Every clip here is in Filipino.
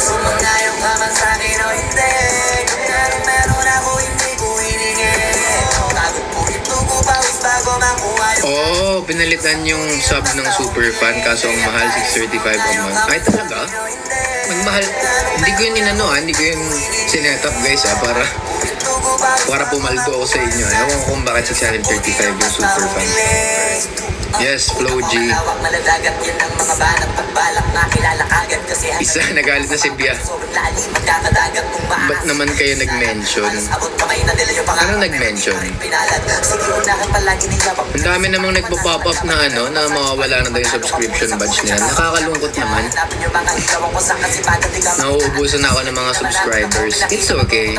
Sumangayon ka man sa'kin o hindi, kung anong meron ako hindi ko hiningi. Tagod po ito ko pawis bago makuha yung... Oh, pinalitan yung sub ng Superfan kaso ang mahal 635 a month. Ay talaga? Magmahal. Hindi ko yun hindi ko yun sinetap guys para pumaldo ako sa inyo. Ewan ko kung bakit 635 yung Superfan. Yes, Flow G. Isa, nagalit na si Bia. Ba't naman kayo nag-mention? Ano nag-mention? Ang dami namang nagpo-pop up na na mawawala na daw yung subscription badge nila. Nakakalungkot naman. Nauubusan ako ng mga subscribers. It's okay.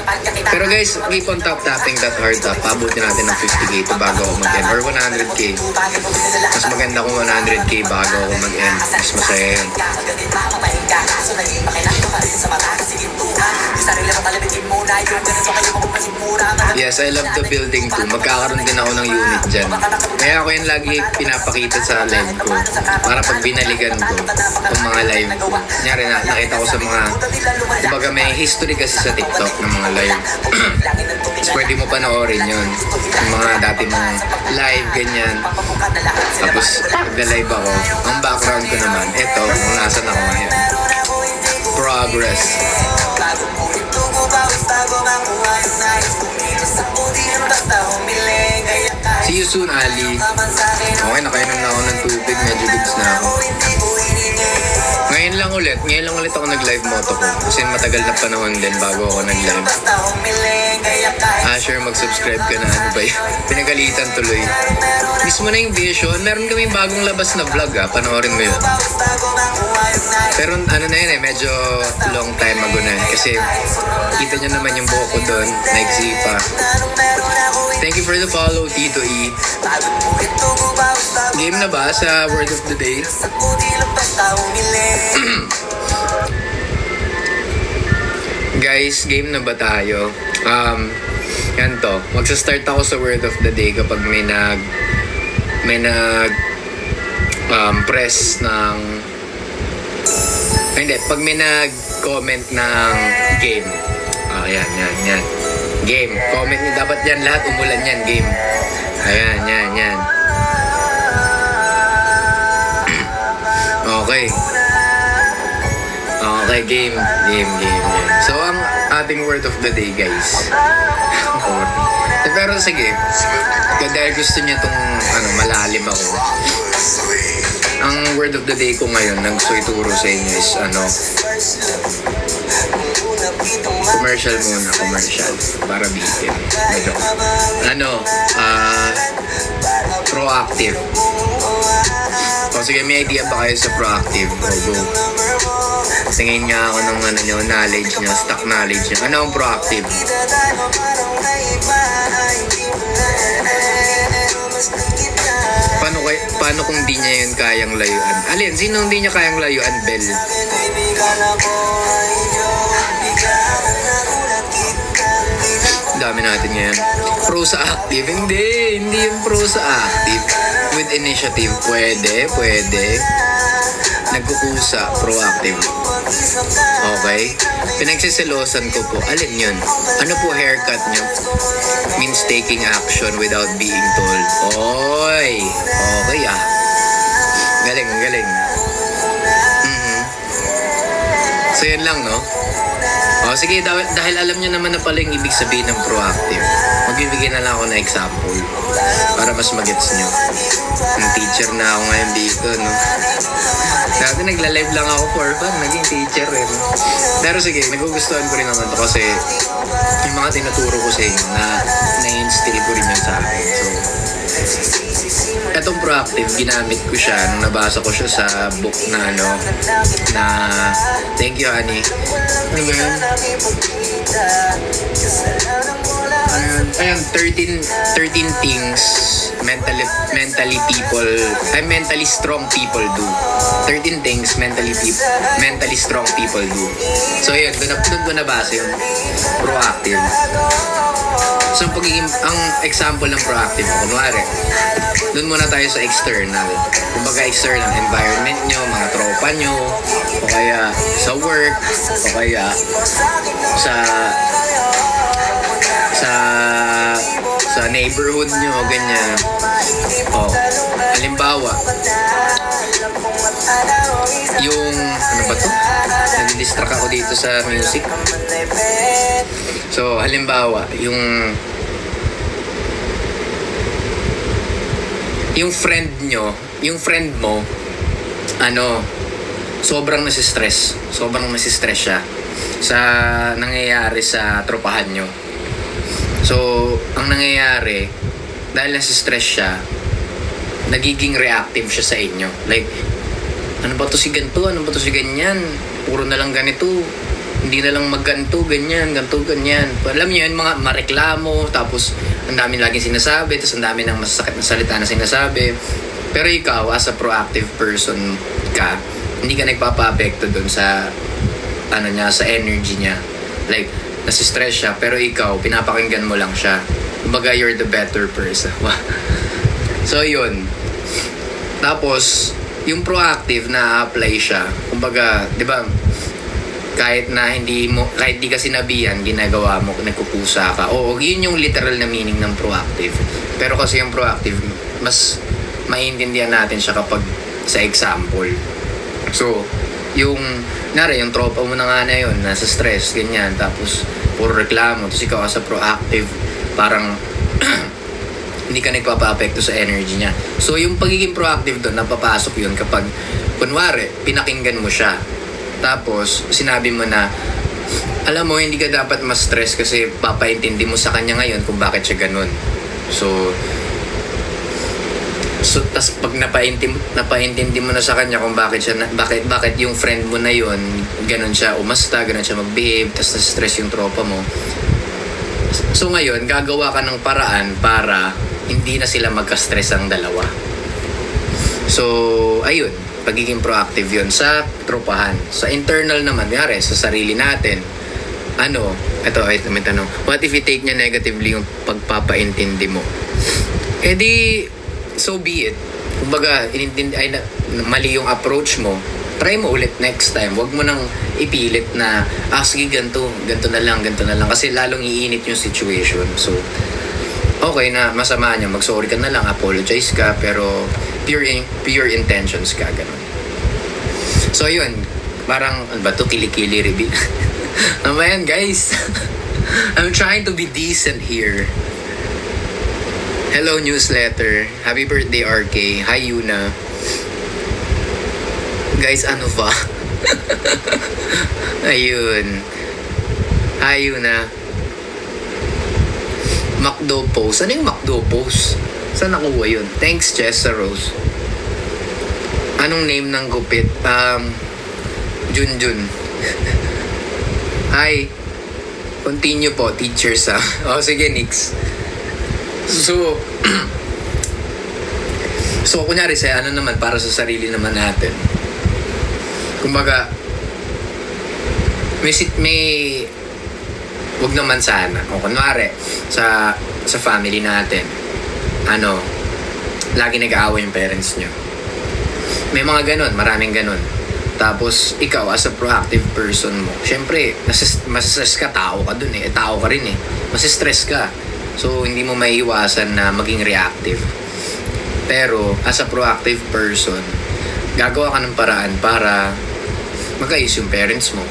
Pero guys, keep on tapping that hard up. Pabutin natin ng 50k to bago ako mag-end. Or 100k. Mas maganda kung 100k bago ako mag-end. Mas masaya yun. Yes, I love the building too. Magkakaroon din ako ng unit dyan. Kaya ako yun lagi pinapakita sa live ko. Para pag binaligan ko itong mga live ko. Kunyari nakita ko sa mga... Kumbaga may history kasi sa TikTok ng mga live. So, pwede mo panoorin yun. Yung mga dati mong live, ganyan. Tapos, pag-live ako, ang background ko naman, eto, kung nasan ako ngayon. Progress. See you soon, Ali. Okay, nakainom na ako ng tubig. Medyo goods na ako. Ngayon lang ulit ako nag-live moto ko. Kasi matagal na panahon din bago ako nag-live. Sure, mag-subscribe ka na. Ano ba yun? Pinagalitan tuloy. Mismo na yung vision. Meron kami bagong labas na vlog Panoorin mo yun. Pero ano na yun medyo long time ago na yun. Kasi kita nyo naman yung buhok ko doon. Naiksi pa. Thank you for the follow, Tito E. Game na ba sa Word of the Day? Guys, game na ba tayo? Yan to. Magsa-start ako sa Word of the Day kapag may press ng... Hindi, pag may nag-comment ng game. Yan. Game. Comment niyo. Dapat yan lahat. Umulan yan. Game. Ayan. Okay. Okay, game. So, ang ating word of the day, guys. Pero sige. Dahil gusto niyo itong malalim ako. Ang word of the day ko ngayon, nagsuituro sa inyo is commercial muna, para bitin. Proactive. O sige, may idea ba kayo sa proactive? Go. Tingin nga ako ng knowledge nyo, stock knowledge nyo. Ano ang proactive? Paano kung di niya yun kayang layuan? Alin, sino hindi niya kayang layuan, Bel? Dami natin ngayon. Pro sa active? Hindi yung pro sa active. With initiative, pwede. Nagkukusa, proactive. Okay? Pinagsiselosan ko po. Alin yun? Ano po haircut nyo? Means taking action without being told. Oy! Okay Galing. So yun lang, no? Sige, dahil alam nyo naman na pala yung ibig sabihin ng proactive, magbibigay na lang ako ng example para mas magets nyo. Yung teacher na ako ngayon dito, no? Dati nagla-live lang ako for fun, naging teacher no? Pero sige, nagugustuhan ko rin naman to kasi yung mga tinuturo ko sa inyo na-instill ko rin yun sa akin. So, etong proactive, ginamit ko siya nung nabasa ko siya sa book na thank you, honey. Ano ba yun? Ayan, 13 things mentally strong people do. 13 things mentally strong people do. So yun, doon ko nabasa yung proactive. So ang example ng proactive, kunwari, doon muna tayo sa external. Kumbaga external, environment nyo, mga tropa nyo, o kaya sa work o kaya sa sa sa neighborhood nyo, ganyan. Oh, halimbawa, yung, ano ba to? Nadidistract ako dito sa music. So, halimbawa, yung friend nyo, yung friend mo, sobrang nasistress siya sa nangyayari sa tropahan nyo. So, ang nangyayari, dahil nasistress siya, nagiging reactive siya sa inyo. Like, ano ba to si ganito? Ano ba to si ganyan? Puro na lang ganito. Hindi na lang magganto, ganyan, ganto, ganyan. Alam niyo yun, mga mareklamo, tapos ang dami laging sinasabi, tapos ang dami ng masasakit na salita na sinasabi. Pero ikaw, as a proactive person ka, hindi ka nagpapa-apekto dun sa, sa energy niya. Like, nasistress siya, pero ikaw, pinapakinggan mo lang siya. Kumbaga, you're the better person. So, yun. Tapos, yung proactive na apply siya, kumbaga, di ba, kahit di ka sinabihan, ginagawa mo, nagkukusa ka. Oo, yun yung literal na meaning ng proactive. Pero kasi yung proactive, mas maintindihan natin siya kapag sa example. So, yung tropa mo na nga na yun, nasa stress, ganyan, tapos puro reklamo, tapos ikaw sa proactive, parang hindi ka nagpapa-apekto sa energy niya. So, yung pagiging proactive doon, napapasok yun kapag, kunwari, pinakinggan mo siya. Tapos, sinabi mo na, alam mo, hindi ka dapat ma-stress kasi papaintindi mo sa kanya ngayon kung bakit siya ganun. So, tas pag napaintindi mo na sa kanya kung bakit yung friend mo na yun, ganun siya umasta, ganun siya mag-behave, tas na-stress yung tropa mo. So ngayon, gagawa ka ng paraan para hindi na sila magka-stress ang dalawa. So, ayun, pagiging proactive yun sa tropahan. Sa internal naman, yari, sa sarili natin, ito may tanong, what if you take niya negatively yung pagpapaintindi mo? Eh di, so be it. Kumbaga, mali yung approach mo, try mo ulit next time. Huwag mo nang ipilit na, sige, ganito na lang. Kasi lalong iinit yung situation. So, okay na masama niya, mag-sorry ka na lang, apologize ka, pero pure intentions ka, ganun. So, yun. Parang, kilikili reveal. Ano ba yan, guys? I'm trying to be decent here. Hello, newsletter. Happy birthday, RK. Hi, Yuna. Guys, ano ba? Ayun. Hi, Yuna. McDo post. Ano yung McDo post? Saan nakuha yun? Thanks, Jessa Rose. Anong name ng gupit? Junjun. Hi. Continue po, teachers ha. Sige, Nix. So, kunyari naman, para sa sarili naman natin. Kumbaga, may wag naman sana. O kunwari, sa family natin, lagi nag-aaway yung parents nyo. May mga ganon, maraming ganon. Tapos, ikaw, as a proactive person mo, syempre, masistress ka, tao ka dun eh. Tao ka rin eh. Masistress ka. So, hindi mo maiiwasan na maging reactive. Pero, as a proactive person, gagawa ka ng paraan para mag-ayos yung parents mo.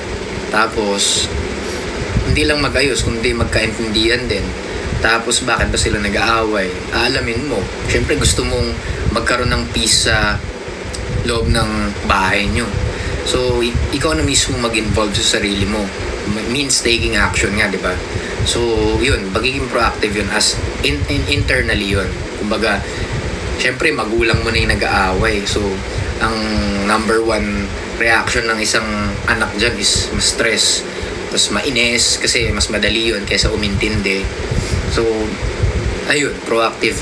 Tapos, hindi lang mag-ayos, kundi magkaintindihan din. Tapos, bakit ba sila nag-aaway? Aalamin mo. Siyempre, gusto mong magkaroon ng peace sa loob ng bahay nyo. So, ikaw na mismo mag-involve sa sarili mo. Means taking action nga, di ba? So, yun, magiging proactive yun as internally yun. Kumbaga, syempre, magulang mo na yung nag-aaway. So, ang number one reaction ng isang anak dyan is mas stress. Tapos mainis kasi mas madali yun kaysa umintindi. So, ayun, proactive.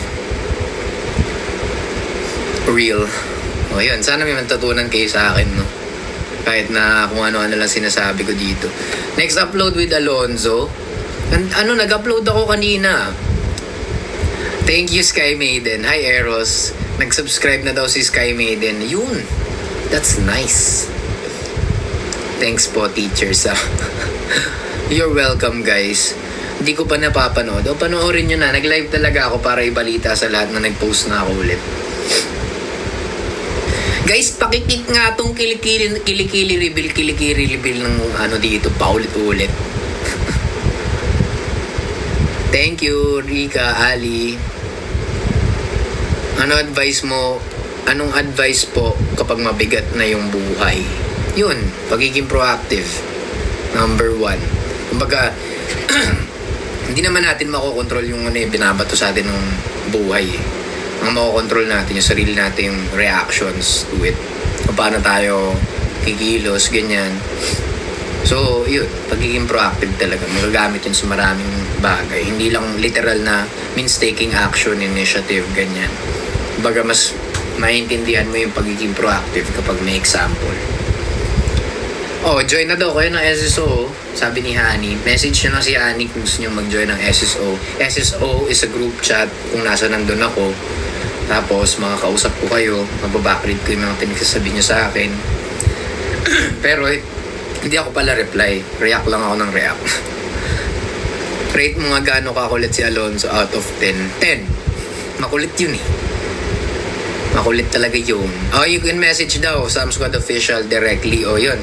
Real. O yun, sana may matutunan kayo sa akin, no? Kahit na kung ano-ano lang sinasabi ko dito. Next upload with Alonzo. Nag-upload ako kanina. Thank you, Sky Maiden. Hi, Eros. Nag-subscribe na daw si Sky Maiden. Yun. That's nice. Thanks po, teachers. You're welcome, guys. Hindi ko pa napapanood. O, panoorin nyo na. Nag-live talaga ako para ibalita sa lahat na nag-post na ako ulit. Guys, pakiklik nga tong kilikili reveal ng ano dito, paulit-ulit. Thank you, Rika, Ali. Anong advice po kapag mabigat na yung buhay? Yun, pagiging proactive. Number 1. Kumbaga, hindi naman natin makokontrol yung ano yung binabato sa atin ng buhay. Ang makokontrol natin yung sarili natin, yung reactions to it. Kung paano tayo kikilos, ganyan. So, yun, pagiging proactive talaga. Magagamit yun sa maraming bagay. Hindi lang literal na means taking action, initiative, ganyan. Kumbaga, mas maintindihan mo yung pagiging proactive kapag may example. Oh, join na daw kayo ng SSO. Sabi ni Hani. Message nyo na si Hani kung gusto nyo mag-join ng SSO. SSO is a group chat kung nasa nandun ako. Tapos, makakausap ko kayo. Mababackread ko yung mga pinagsasabi nyo sa akin. Pero, hindi ako pala reply. React lang ako ng react. Rate mo nga gaano kakulit si Alonzo out of 10. 10. Makulit yun eh. Makulit talaga yun. Oh, you can message daw Sam Squad Official directly. Oh, yun.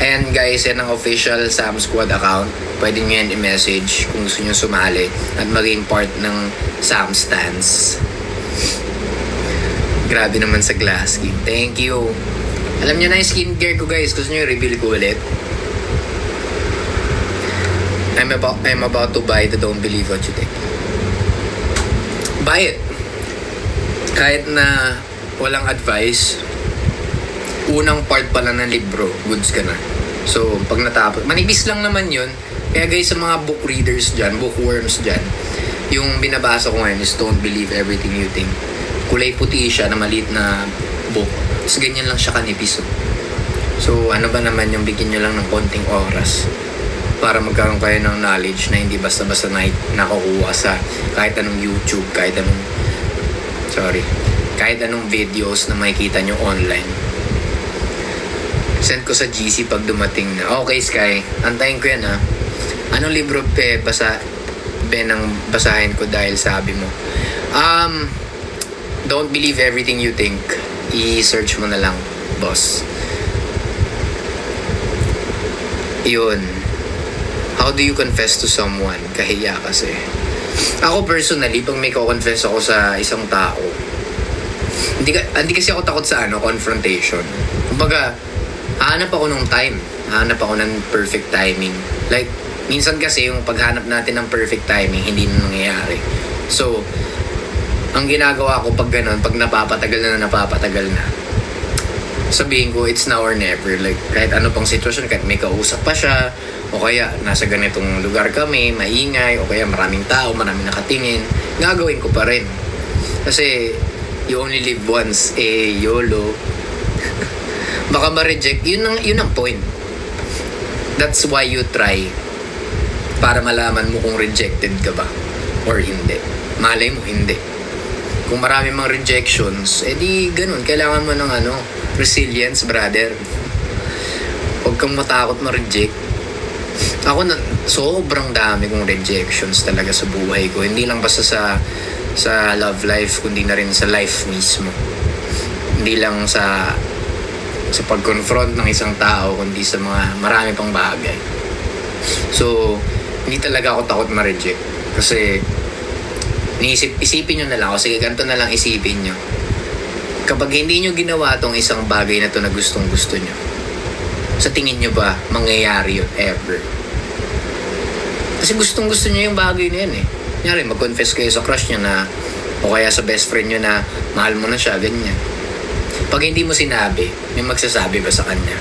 And guys, yan ang official Sam Squad account. Pwede nyo yan i-message kung gusto nyo sumali at maging part ng Sam Stance. Grabe naman sa glass skin. Thank you. Alam nyo na yung skincare ko, guys. Gusto nyo i-reveal ko ulit? I'm about to buy the Don't Believe What You Think. Buy it. Kahit na walang advice, unang part pala ng libro, goods ka na. So, pag natapos, manipis lang naman yun. Kaya guys, sa mga book readers dyan, bookworms dyan, yung binabasa ko ngayon is Don't Believe Everything You Think. Kulay puti siya na maliit na book. Tapos ganyan lang siya kanipis. So, ano ba naman yung bigyan nyo lang ng konting oras para magkaroon kayo ng knowledge na hindi basta-basta nakukuha sa kahit anong YouTube, kahit anong videos na makikita nyo online. Send ko sa GC pag dumating na. Okay, Sky. Antayin ko yan, ha. Anong libro basahin ko dahil sabi mo? Don't Believe Everything You Think. I-search mo na lang, boss. Yun. How do you confess to someone? Kahiya kasi. Ako personally, pag may ko-confess ako sa isang tao, hindi kasi ako takot sa confrontation. Kumbaga, hahanap ako ng time. Hahanap ako ng perfect timing. Like, minsan kasi yung paghanap natin ng perfect timing, hindi na nangyayari. So, ang ginagawa ko pag ganun, pag napapatagal na, sabihin ko, it's now or never. Like, kahit ano pang sitwasyon, kahit may kausap pa siya, o kaya nasa ganitong lugar kami, maingay, o kaya maraming tao, maraming nakatingin, gagawin ko pa rin. Kasi, you only live once, YOLO. Baka ma-reject, yun ang point. That's why you try. Para malaman mo kung rejected ka ba or hindi. Malay mo, hindi. Kung marami mang rejections, di ganun. Kailangan mo ng resilience, brother. Huwag kang matakot ma-reject. Ako sobrang dami kong rejections talaga sa buhay ko. Hindi lang basta sa love life, kundi na rin sa life mismo. Hindi lang sa pag-confront ng isang tao, kundi sa mga marami pang bagay. So, hindi talaga ako takot ma-reject. Kasi, isipin nyo na lang, sige, ganito na lang isipin nyo. Kapag hindi nyo ginawa tong isang bagay na to na gustong-gusto nyo, sa tingin nyo ba, mangyayari yun ever? Kasi gustong-gusto nyo yung bagay na yun eh. Kunyari, mag-confess kayo sa crush nyo na, o kaya sa best friend nyo na, mahal mo na siya, ganyan. Pag hindi mo sinabi, may magsasabi ba sa kanya?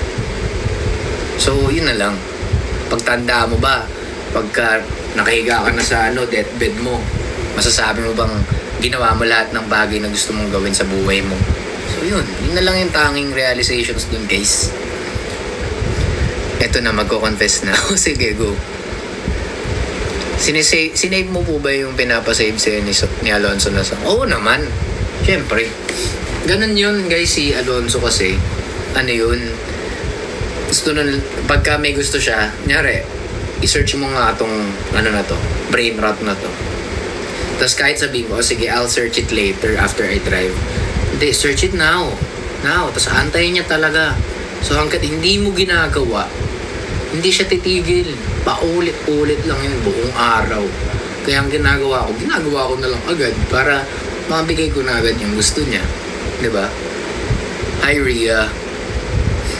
So, yun na lang. Pagtanda mo ba, pagka nakahiga ka na sa deathbed mo, masasabi mo bang ginawa mo lahat ng bagay na gusto mong gawin sa buhay mo? So, yun na lang yung tanging realizations dun, guys. Eto na, magko-confess na. Sige, go. Sinave mo po ba yung pinapasave sa'yo ni Alonzo na song? Oo naman. Siyempre. Ganun yun, guys, si Alonzo kasi. Yun? gusto nun, pagka may gusto siya, nyari, i-search mo nga tong, ano na to, brain rot na to. Tapos kahit sabihin mo, oh, sige, I'll search it later after I drive. Hindi, search it now. Now. Tapos antayin niya talaga. So hanggat hindi mo ginagawa, hindi siya titigil. Paulit-ulit lang yung buong araw. Kaya ang ginagawa ko na lang agad para mabigay ko na agad yung gusto niya. Diba? Hi, Rhea.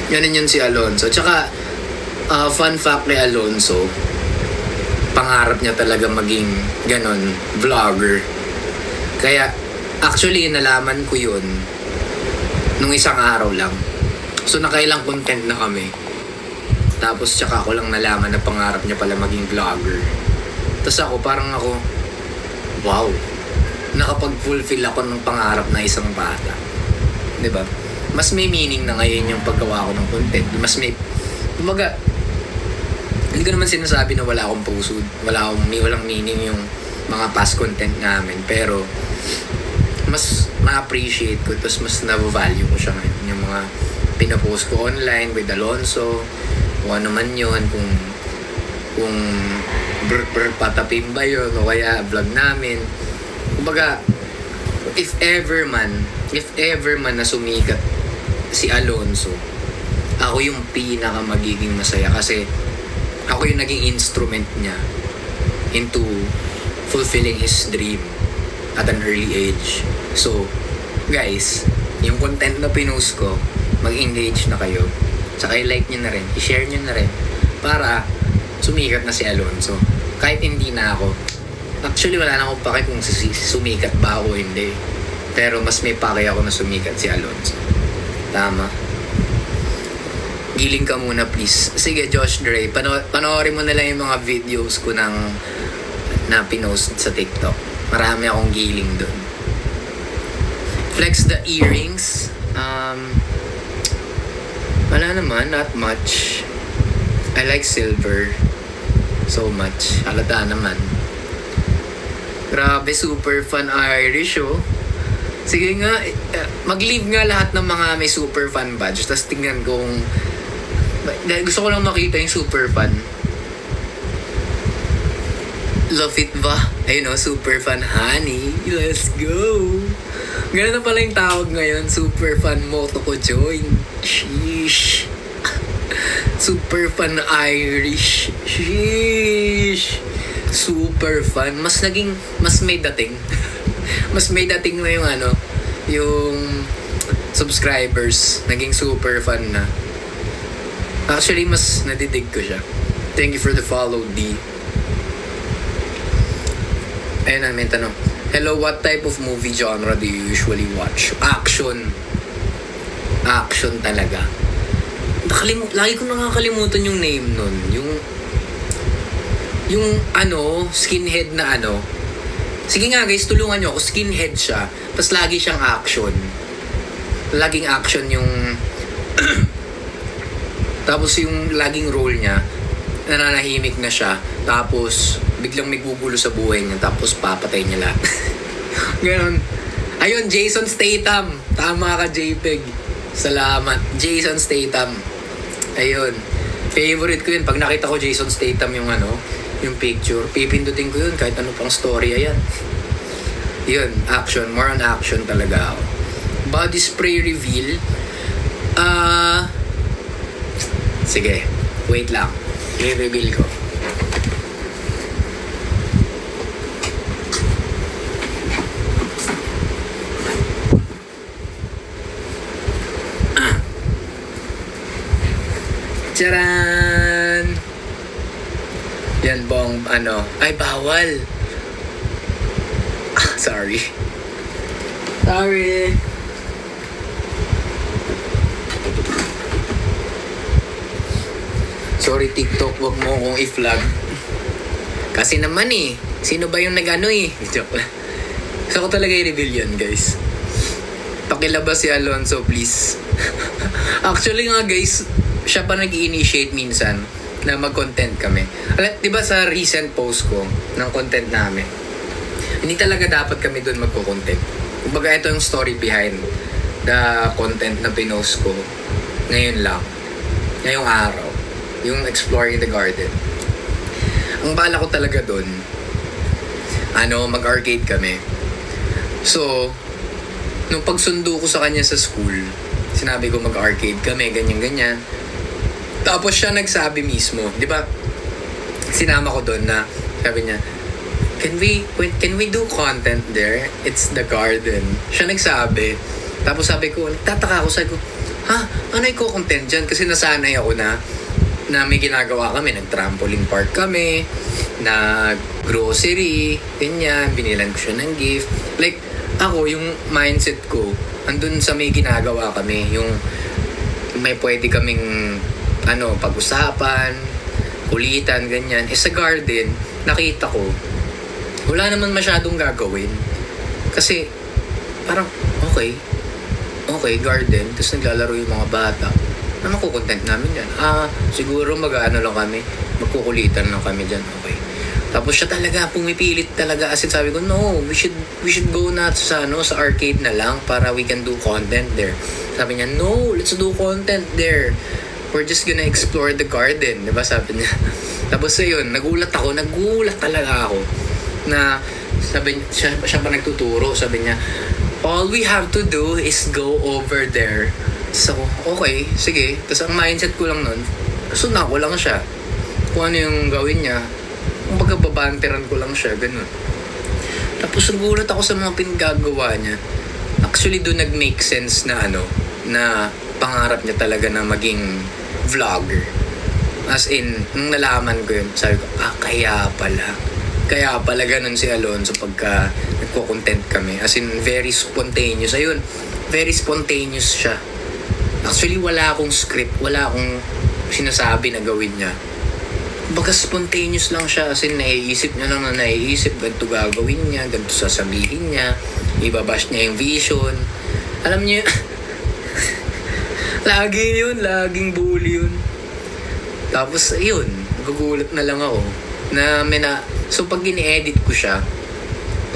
Ganun yun si Alonso. Tsaka, fun fact kay Alonso, pangarap niya talaga maging ganon, vlogger. Kaya, actually, nalaman ko yun nung isang araw lang. So, nakailang content na kami. Tapos, tsaka ako lang nalaman na pangarap niya pala maging vlogger. Tapos ako, wow, nakapag-fulfill ako ng pangarap na isang bata. Diba? Mas may meaning na ngayon yung paggawa ko ng content. Mas may, kumaga, hindi ko naman sinasabi na wala akong puso, walang meaning yung mga past content namin. Pero, mas ma-appreciate ko, tapos mas na-value ko siya ngayon. Yung mga pinapost ko online with Alonso, kung ano man yun, kung patapin ba yun, o kaya vlog namin. Kumbaga, if ever man na sumikat si Alonso, ako yung pinaka magiging masaya kasi ako yung naging instrument niya into fulfilling his dream at an early age. So, guys, yung content na pinost ko, mag-engage na kayo. Tsaka i-like nyo na rin, i-share nyo na rin para sumikat na si Alonso. Kahit hindi na ako. Actually, wala na akong pake kung sumikat ba ako o hindi. Pero mas may pake ako na sumikat si Alonso. Tama. Giling ka muna, please. Sige, Josh Dre, panoorin mo na lang yung mga videos ko na pinost sa TikTok. Marami akong giling doon. Flex the earrings. Wala naman, not much. I like silver so much. Halata naman. Grabe, super fun Irish, oh. Sige nga, mag-leave nga lahat ng mga may super fun badge. Tapos tingnan ko kung... Gusto ko lang makita yung super fun. Love it ba? Ayun, oh, super fun honey. Let's go! Ganun na pala yung tawag ngayon. Super fun moto ko join. Sheesh. Super fun Irish. Sheesh. Super fun. Mas may dating. Mas may dating na yung yung subscribers. Naging super fun na. Actually, mas nadidig ko siya. Thank you for the follow, D. Ayun na, may tanong. Hello, what type of movie genre do you usually watch? Action. Action talaga. Lagi ko nakakalimutan yung name nun. Yung skinhead na Sige nga guys, tulungan nyo ako. Skinhead siya. Tapos lagi siyang action. Laging action yung... Tapos yung laging role niya, nananahimik na siya. Tapos biglang may gugulo sa buhay niya. Tapos papatay niya lahat. Ganon. Ayun, Jason Statham. Tama ka, JPEG. Salamat. Jason Statham. Ayun. Favorite ko yun. Pag nakita ko Jason Statham yung yung picture, pipindutin ko yun kahit ano pang story. Ayan. Yun, action. More on action talaga ako. Body spray reveal. Sige. Wait lang. I-reveal ko. Charan! Yan bong ay bawal. Sorry. Sorry TikTok, wag mo akong i-flag. Kasi naman sino ba yung Joke lang. Gusto ko talaga i-reveal yan, guys. Pakilabas si Alonso, please. Actually nga guys, siya pa nag-i-initiate minsan na mag-content kami. Diba sa recent post ko ng content namin, hindi talaga dapat kami doon magko-content. Kumbaga ito yung story behind the content na pinost ko ngayon lang. ngayong araw. Yung exploring the garden. Ang bala ko talaga dun, mag-arcade kami. So, nung pagsundo ko sa kanya sa school, sinabi ko mag-arcade kami, ganyan-ganyan. Tapos siya nagsabi mismo, di ba, sinama ko doon na, sabi niya, can we do content there? It's the garden. Siya nagsabi. Tapos sabi ko, nagtataka ako, sabi ko, ano i-content dyan? Kasi nasanay ako na may ginagawa kami. Nag-trampoline park kami, nag-grocery, ganyan, binilan ko siya ng gift. Like, ako, yung mindset ko, andun sa may ginagawa kami, yung may pwede kaming, pag-usapan, kulitan, ganyan. Sa garden, nakita ko, wala naman masyadong gagawin. Kasi, parang, okay, garden, tapos naglalaro yung mga bata. Ano makukontent namin yan? Siguro lang kami, magkukulitan lang kami dyan, okay. Tapos siya talaga, pumipilit talaga. As in, sabi ko, no, we should go na sa arcade na lang para we can do content there. Sabi niya, no, let's do content there. We're just gonna explore the garden. Diba, sabi niya. Tapos yun, nagulat talaga ako. Na, sabi siya pa nagtuturo, sabi niya, all we have to do is go over there. So, okay, sige. Tapos ang mindset ko lang nun, sundan ko lang siya. Kung ano yung gawin niya, kumbaga babanteran ko lang siya, ganun. Tapos nagulat ako sa mga pinagagawa niya. Actually, doon nag-make sense na na pangarap niya talaga na maging vlogger. As in, nung nalaman ko yun, sabi ko, kaya pala ganun si Alonzo pagka nagko-content kami. As in, very spontaneous. Ayun, very spontaneous siya. Actually, wala akong script, wala akong sinasabi na gawin niya. Baga spontaneous lang siya, as in naiisip niya lang na naiisip, ganito gagawin niya, ganito sasabihin niya, ibabash niya yung vision. Alam niyo, laging bully yun. Tapos, yun, gugulat na lang ako na so pag gine-edit ko siya,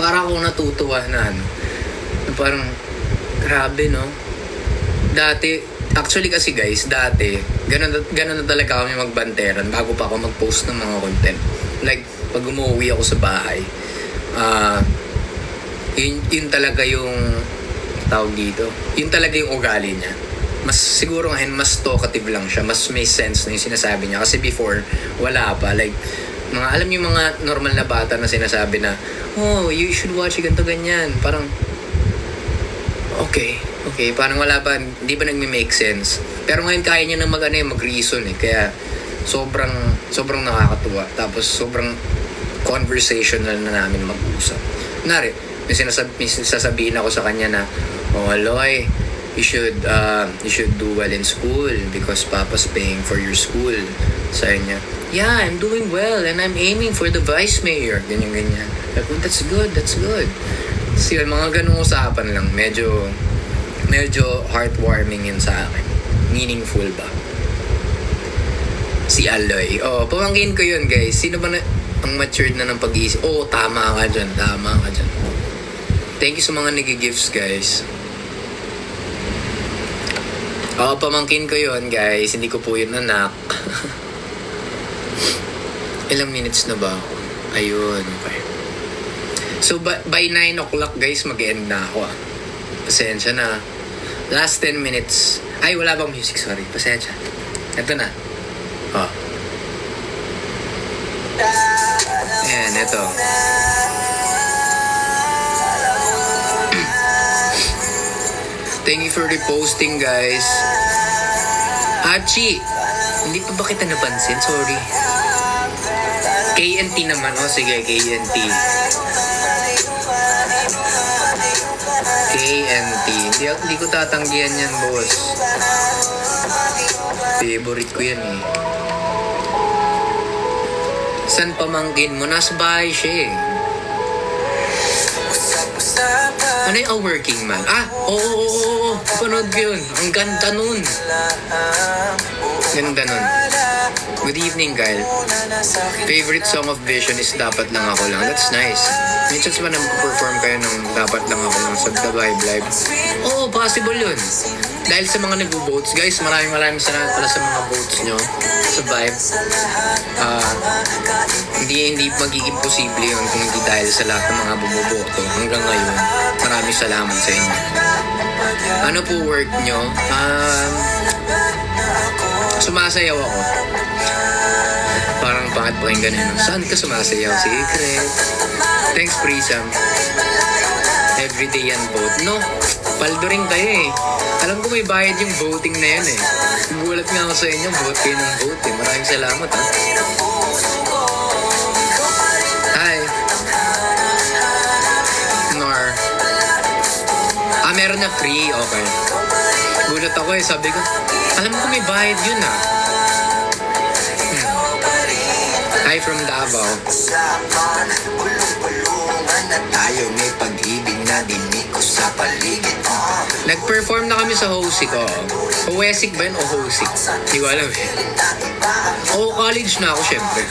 parang akong natutuwa na na parang, grabe no. Actually kasi guys, ganun na talaga kami magbanteran bago pa ako mag-post ng mga content. Like, pag umuwi ako sa bahay, yun talaga yung tawag dito. Yun talaga yung ugali niya. Siguro ngayon, mas talkative lang siya. Mas may sense na yung sinasabi niya. Kasi before, wala pa. Like, alam niyo mga normal na bata na sinasabi na, oh, you should watch ganito, ganyan. Parang, okay, parang wala pa, hindi ba nagme-make sense? Pero ngayon kaya niya na mag-reason eh. Kaya sobrang nakakatuwa. Tapos sobrang conversational na namin mag-usap. May sasabihin ako sa kanya na, oh Aloy, you should do well in school because Papa's paying for your school. Sabi niya, yeah, I'm doing well and I'm aiming for the vice mayor. Ganyan. Like, oh, that's good. So yun, mga ganung usapan lang. Medyo heartwarming yun sa akin. Meaningful ba? Si Aloy. Pamangkin ko yun, guys. Sino ba ang matured na ng pag-iisip? Tama ka dyan. Thank you sa mga nag-gifts, guys. Pamangkin ko yun, guys. Hindi ko po yun anak. Ilang minutes na ba ako? Ayun, okay. So, by 9 o'clock, guys, mag-end na ako. Pasensya na. Last 10 minutes. Ay, wala bang music? Sorry. Pasensya. Ito na. Ayan, ito. Thank you for reposting, guys. Hachi! Hindi pa ba kita napansin? Sorry. KNT naman. Sige, KNT. KNT. Hindi ko tatanggihan yan, boss. Favorite ko yan eh. San pamangkin mo? Nasa bahay siya eh. Ano yung working man? Oo. Panood ko yun. Ang ganda nun. Ganda nun. Good evening, Kyle. Favorite song of Vision is Dapat Lang Ako Lang. That's nice. May chance ba na mag-perform kayo ng Dapat Lang Ako Lang sa The Vibe Live? Oo, possible yun. Dahil sa mga nag-votes, guys, maraming salamat pala sa mga votes nyo sa Vibe. Hindi magiging posible yun kung hindi dahil sa lahat ng mga bumoboto. Hanggang ngayon, maraming salamat sa inyo. Ano po work nyo? Sumasayaw ako. Parang bakit pakinggan yun? Saan ka sumasayaw? Secret. Thanks, Prisam. Everyday yan vote. No, paldo rin kayo eh. Alam ko may bayad yung voting na yan eh. Gulat nga ako sa inyo, vote kayo ng vote eh. Maraming salamat ha. Hi. Nor. Meron na free. Okay. Gulat ako eh. Sabi ko, alam ko may bayad yun ah. Hi from Davao. Tayo may pag-ibig na dinig ko sa paligid. Nag-perform na kami sa Hosik ko. Hosik ba yun o Hosik? Hindi ko alam eh. College na ako syempre.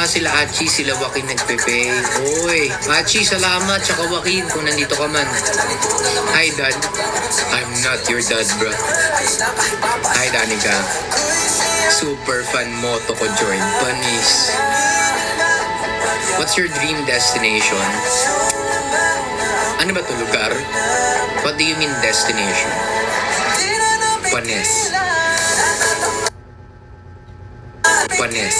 Sila Achi, sila Joaquin nagpe-pay. Oy, Achi, salamat. Tsaka Joaquin kung nandito ka man. Hi, Dad. I'm not your dad, bro. Hi, Danica. Super fan mo to ko join. Panis. What's your dream destination? Ano ba to lugar? What do you mean destination? Panis. Panis.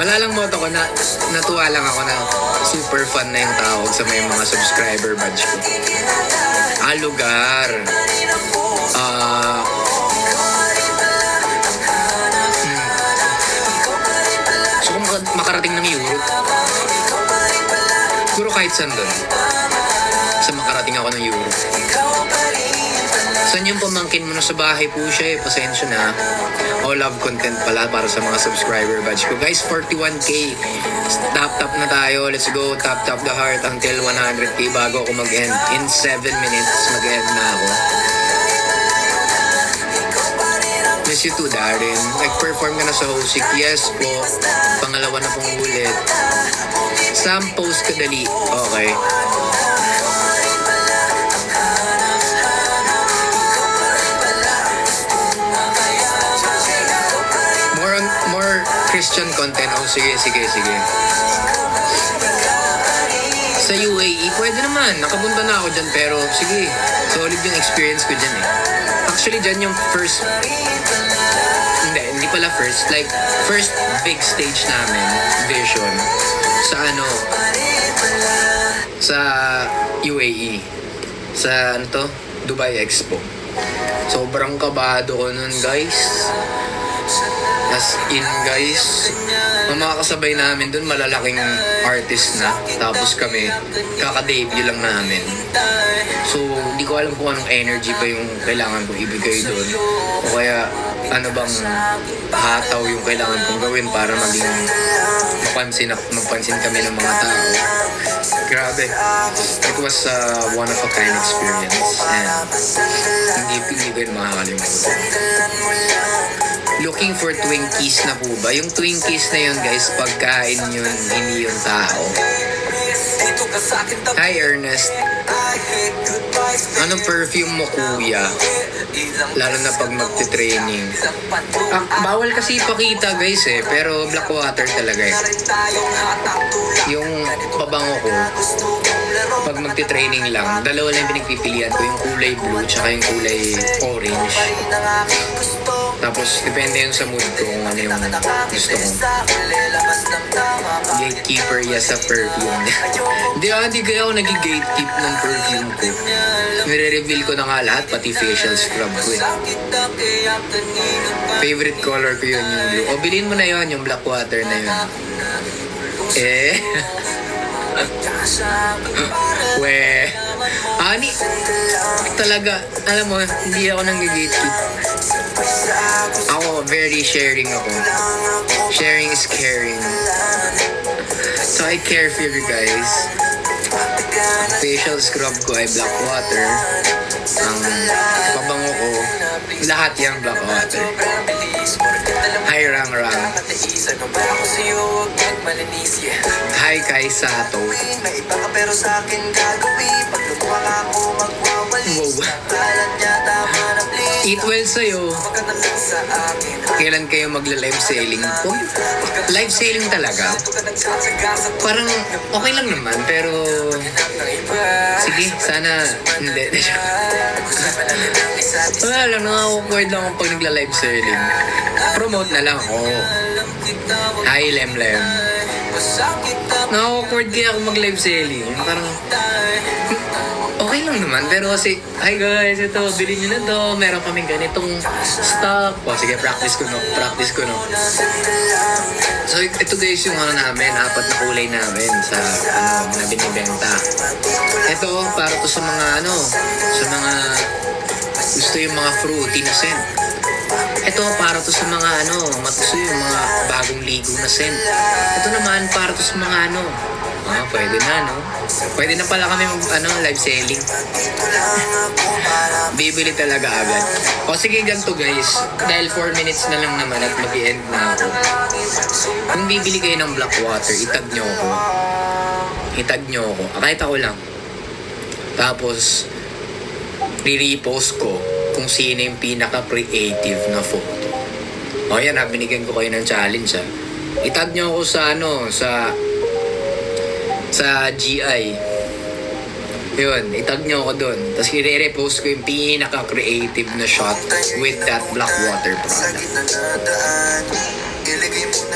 Wala lang mo to ko na natuwa lang ako na super fan na yung tawag sa may mga subscriber badge ko. Lugar. So kung makarating ng Europe, siguro kahit saan doon. Sa makarating ako ng Europe. Saan yung pamangkin mo na sa bahay po siya eh? Pasensya na. Love content pala para sa mga subscriber badge ko. Guys, 41k. Tap na tayo. Let's go. Tap the heart until 100k bago ako mag-end. In 7 minutes, mag-end na ako. Miss you too, Darren. Nag-perform ka na sa Hosik. Yes po. Pangalawa na pong ulit. Sam, post ka dali. Okay. More Christian content. Sige. Sa UAE, pwede naman. Nakapunta na ako dyan pero sige. Solid yung experience ko dyan eh. Actually, dyan yung first... Hindi pala first. Like, first big stage namin, Vision. Sa UAE. Sa Dubai Expo. Sobrang kabado ko nun, guys. As in, guys, ang mga kasabay namin dun, malalaking artist na. Tapos kami, kaka-debut lang namin. So, hindi ko alam kung anong energy ba yung kailangan kong ibigay dun. O kaya, ano bang hataw yung kailangan kong gawin para maging mapansin kami ng mga tao. Grabe. It was one of a kind experience. And hindi ko yun makakalimutan. Looking for Twinkies na po ba? Yung Twinkies na yun, guys, pagkain yun, hindi yung tao. Hi, Ernest. Anong perfume mo, kuya? Lalo na pag magte-training. Bawal kasi ipakita, guys, eh. Pero Blackwater talaga, eh. Yung pabango ko, pag magte-training lang, dalawa lang yung pinagpipilian ko. Yung kulay blue, tsaka yung kulay orange. Tapos, depende yun sa mood ko kung ano yung gusto ko. Gatekeeper, yes, sa perfume. Hindi kaya ako nag-gatekeep ng perfume ko. Nire-reveal ko na nga lahat, pati facial scrub ko eh. Favorite color ko yun, yung blue. Bilhin mo na yun, yung Blackwater na yun. Talaga, alam mo, hindi ako nang-gatekeep. Ako, very sharing ako. Sharing is caring. So, I care for you guys. Facial scrub ko ay Blackwater. Ang pabango ko, lahat yung Blackwater. Hi, Rang. malinis, yeah. Hi kay Sato. May iba ka pero sa akin gagawin. Pag lumuha ako magwawali. Wow. Kalat niya tama na please. Eat well sa'yo. Maganda lang sa akin. Kailan kayo magla-live selling? Oh, live selling talaga? Parang okay lang naman, pero sige, sana hindi. Wala lang, nakaka-awkward lang ako pag nagla-live selling. Promote na lang ako. Hi, Lemlem. Nakaka-awkward kaya ako mag-live selling. Parang okay lang naman, pero kasi, hi guys, ito, bilhin nyo na to. Meron kaming ganitong stock. O, sige, practice ko no. So, ito guys yung ano namin, 4 na kulay namin sa, na binibenta. Ito, para to sa mga, sa mga, gusto yung mga fruity na scent. Ito, para to sa mga, matuso yung mga bagong ligo na scent. Ito naman, para to sa mga, pwede na, no? Pwede na pala kami live selling. Bibili talaga agad. O sige, ganito guys. Dahil 4 minutes na lang naman at mag-i-end na ako. Kung bibili kayo ng Blackwater, itag nyo ako. Kahit ako lang. Tapos, re-repost ko kung sino yung pinaka-creative na photo. O yan ha, binigyan ko kayo ng challenge ha. Itag nyo ako sa GI. Yun, itag nyo ako dun. Tapos i-repost ko yung pinaka-creative na shot with that Blackwater product.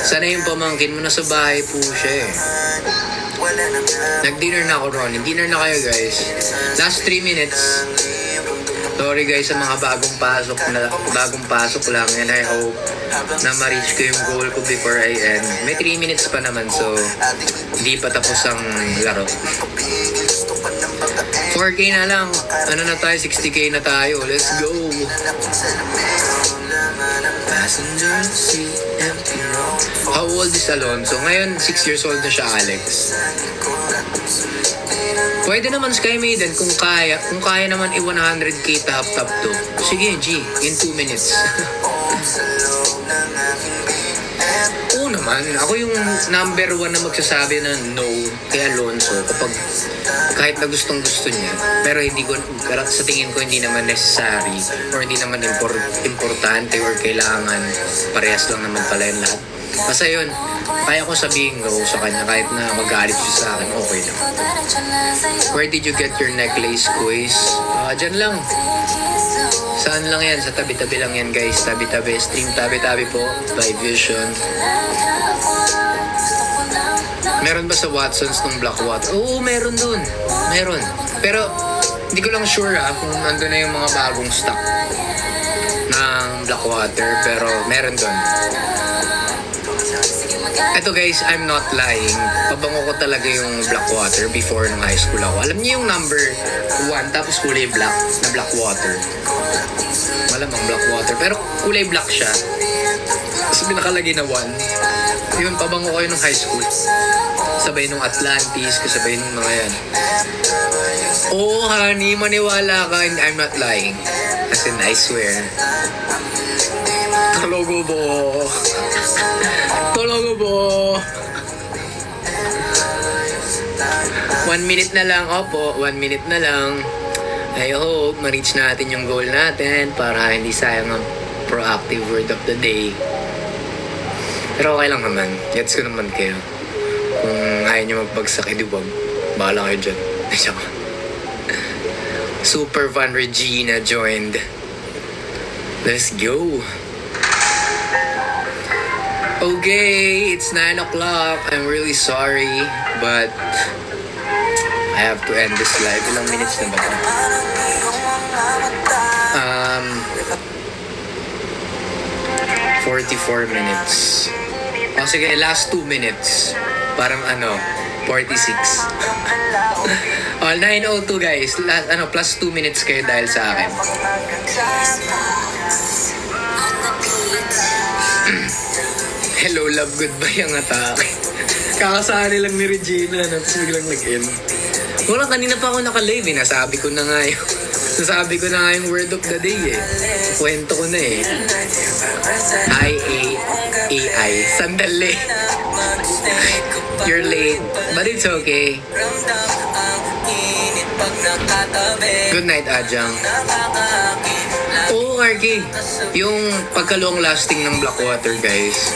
Sana yung pamangkin mo, nasa bahay po siya eh. Nag-dinner na ako ron. Dinner na kayo guys. Last 3 minutes. Sorry guys sa mga bagong pasok lang, and I hope na ma-reach ko yung goal ko before I end. May 3 minutes pa naman, so hindi pa tapos ang laro. 4K na lang. Ano na tayo? 60K na tayo. Let's go! How old is Alonso? Ngayon, 6 years old na siya, Alex. Pwede naman Sky Maiden kung kaya. Kung kaya naman i-100K top to. Sige, G. In 2 minutes. Oo naman. Ako yung number 1 na magsasabi na no kay Alonso kapag kahit na gustong gusto niya. Pero hindi ko, sa tingin ko hindi naman necessary or hindi naman importante or kailangan. Parehas lang naman pala yung lahat. Basta yun, kaya ko sabihin go sa kanya kahit na magalit siya sa akin, okay lang. Where did you get your necklace, quiz? Dyan lang. Saan lang yan? Sa tabi-tabi lang yan guys. Tabi-tabi. Stream tabi-tabi po. By Vision. Meron ba sa Watson's ng Blackwater? Oo, meron dun. Meron. Pero, hindi ko lang sure kung nandun na yung mga bagong stock ng Blackwater. Pero, meron dun. Ito guys, I'm not lying. Pabango ko talaga yung Blackwater before nung high school ako. Alam niyo yung number 1 tapos kulay black na Blackwater. Malamang Blackwater. Pero kulay black siya. Tapos nakalagay na 1. Yun, pabango ko yun nung high school. Sabay nung Atlantis, kasabay nung mga yan. Oo, honey, maniwala ka. And I'm not lying. As in, I swear. Tologo bo. Tologo bo. 1 minute na lang. Opo, 1 minute na lang. I hope ma-reach natin yung goal natin para hindi sayang ang proactive word of the day. Pero okay lang naman. Gets ko naman kayo. Kung ayaw nyo magbagsak, edi wag. Bahala kayo dyan. Super Van Regina joined. Let's go. Okay, it's 9 o'clock. I'm really sorry, but I have to end this live. Ilang minutes na ba ito? 44 minutes. O sige, last 2 minutes. Parang 46. 9:02 guys. Last, plus 2 minutes kayo dahil sa akin. Hello, love, goodbye ang atake. Kakasali lang ni Regina, tapos biglang nag-end. Wala, kanina pa ako naka-live, nasabi ko na nga yun. Nasabi ko na nga yung word of the day eh. Kwento ko na eh. Hi, AI. Sandali. You're late. But it's okay. Good night, Ajang. Oo, Arky. Yung pagka-long lasting ng Blackwater, guys.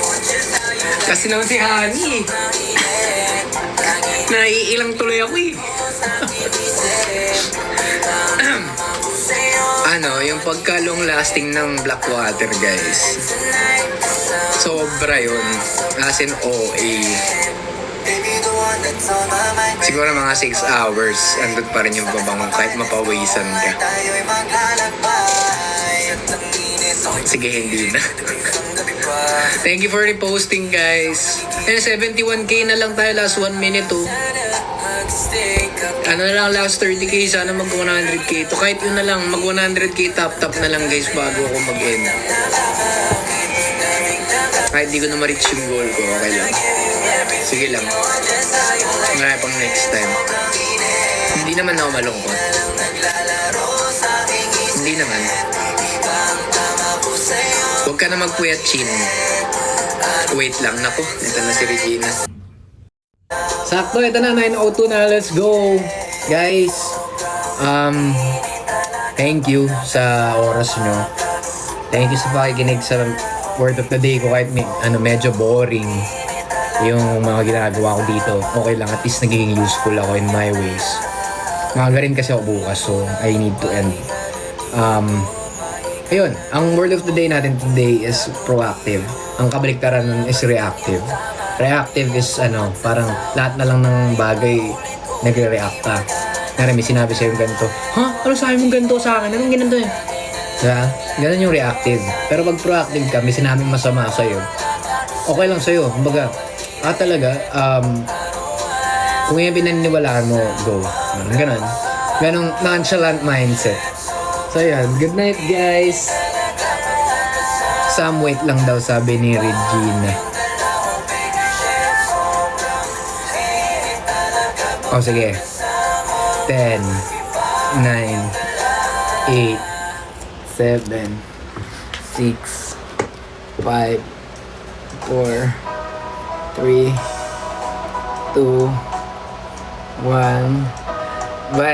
Kasi naman si Honey. Naiilang tuloy ako eh. Yung pagka-long lasting ng Blackwater, guys. Sobra yun. As in, OA. Siguro mga 6 hours, andun pa rin yung babangon kahit mapawisan ka. Sige, hindi na. Thank you for reposting, guys. 71k na lang tayo, last 1 minute oh. Ano na lang, last 30k, sana mag 100k to. Kahit yun na lang, mag 100k top na lang, guys, bago ako mag-end. Kahit di ko na ma-reach yung goal ko, okay lang. Sige lang. Ngayon pang next time. Hindi naman ako malungkot. Hindi naman. Huwag ka na magpuyat, Chin. Wait lang, naku. Ito na si Regina. Sakto, ito na, 9:02 na. Let's go. Guys, thank you sa oras nyo. Thank you sa pakikinig sa word of the day ko kahit medyo boring yung mga ginagawa ko dito. Okay lang, at least nagiging useful ako in my ways. Magarin kasi ako bukas, so I need to end. Ayun, ang word of the day natin today is proactive. Ang kabaliktaran nun is reactive. Reactive is parang lahat na lang ng bagay nagre-react ka. Nari, may sinabi sa'yo ganito. Ha? Ano sabi mong ganito sa akin? Anong ganito eh? Diba? Ganun yung reactive. Pero pag proactive ka, may sinabing masama sa'yo. Okay lang sa'yo. Kumbaga, talaga, kung yung pinaniniwalaan mo, go. Ganun. Ganun nonchalant mindset. So yan, good night guys. Some wait lang daw sabi ni Regina. O sige. 10, 9, 8, 7, 6, 5, 4, 3, 2, 1. Bye.